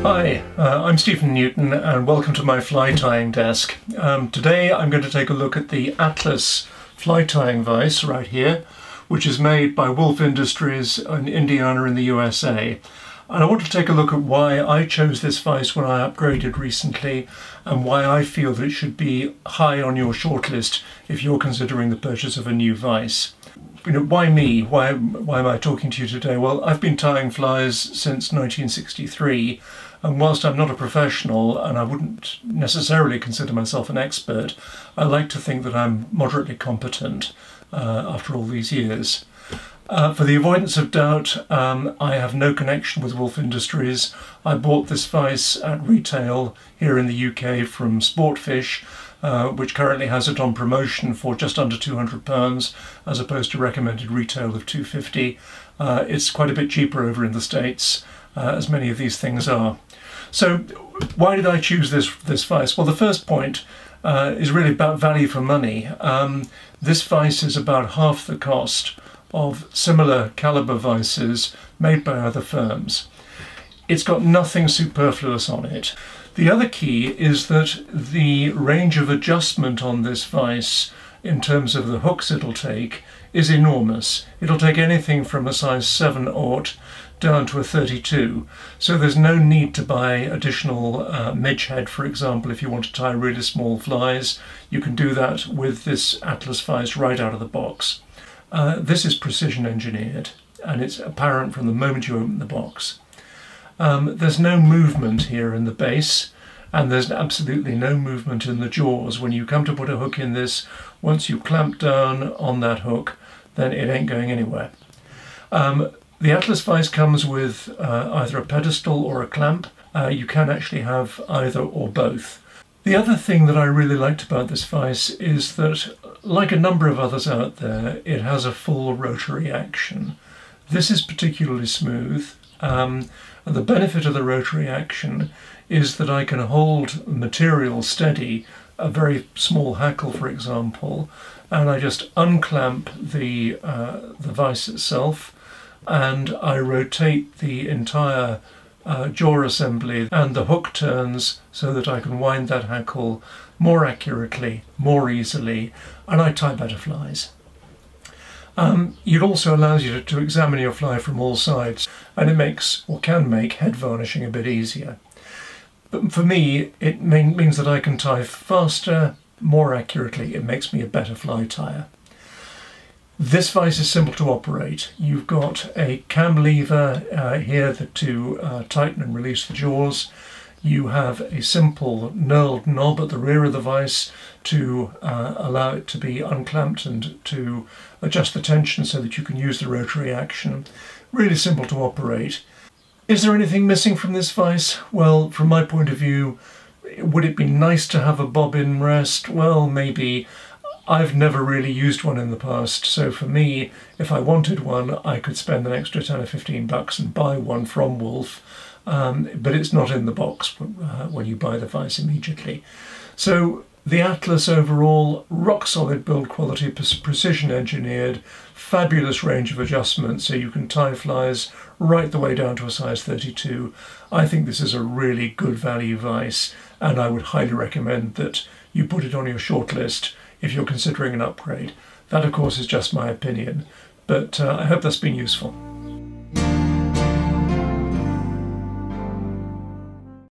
Hi, I'm Stephen Newton and welcome to my fly tying desk. Today I'm going to take a look at the Atlas fly tying vise right here, which is made by Wolff Industries in Indiana in the USA. And I want to take a look at why I chose this vise when I upgraded recently and why I feel that it should be high on your shortlist if you're considering the purchase of a new vise. Why me? Why am I talking to you today? Well, I've been tying flies since 1963, and whilst I'm not a professional and I wouldn't necessarily consider myself an expert, I like to think that I'm moderately competent after all these years. For the avoidance of doubt, I have no connection with Wolff Industries. I bought this vise at retail here in the UK from Sportfish, which currently has it on promotion for just under £200 as opposed to recommended retail of £250. It's quite a bit cheaper over in the States, as many of these things are. So why did I choose this vise? Well, the first point is really about value for money. This vise is about half the cost of similar caliber vises made by other firms. It's got nothing superfluous on it. The other key is that the range of adjustment on this vise in terms of the hooks it'll take is enormous. It'll take anything from a size 7/0 down to a 32, so there's no need to buy additional midge head, for example, if you want to tie really small flies. You can do that with this Atlas vise right out of the box. This is precision engineered, and it's apparent from the moment you open the box. There's no movement here in the base, and there's absolutely no movement in the jaws. When you come to put a hook in this, once you clamp down on that hook, then it ain't going anywhere. The Atlas vise comes with either a pedestal or a clamp. You can actually have either or both. The other thing that I really liked about this vise is that, like a number of others out there, it has a full rotary action. This is particularly smooth, and the benefit of the rotary action is that I can hold material steady, a very small hackle for example, and I just unclamp the vise itself and I rotate the entire jaw assembly, and the hook turns so that I can wind that hackle more accurately, more easily, and I tie better flies. It also allows you to examine your fly from all sides, and it makes, or can make, head varnishing a bit easier. But for me, it means that I can tie faster, more accurately. It makes me a better fly tyer. This vise is simple to operate. You've got a cam lever here to tighten and release the jaws. You have a simple knurled knob at the rear of the vise to allow it to be unclamped and to adjust the tension so that you can use the rotary action. Really simple to operate. Is there anything missing from this vise? Well, from my point of view, would it be nice to have a bobbin rest? Well, maybe. I've never really used one in the past, so for me, if I wanted one, I could spend an extra 10 or 15 bucks and buy one from Wolff, but it's not in the box when you buy the vise immediately. So the Atlas overall, rock solid build quality, precision engineered, fabulous range of adjustment, so you can tie flies right the way down to a size 32. I think this is a really good value vise, and I would highly recommend that you put it on your shortlist if you're considering an upgrade. That, of course, is just my opinion, but I hope that's been useful.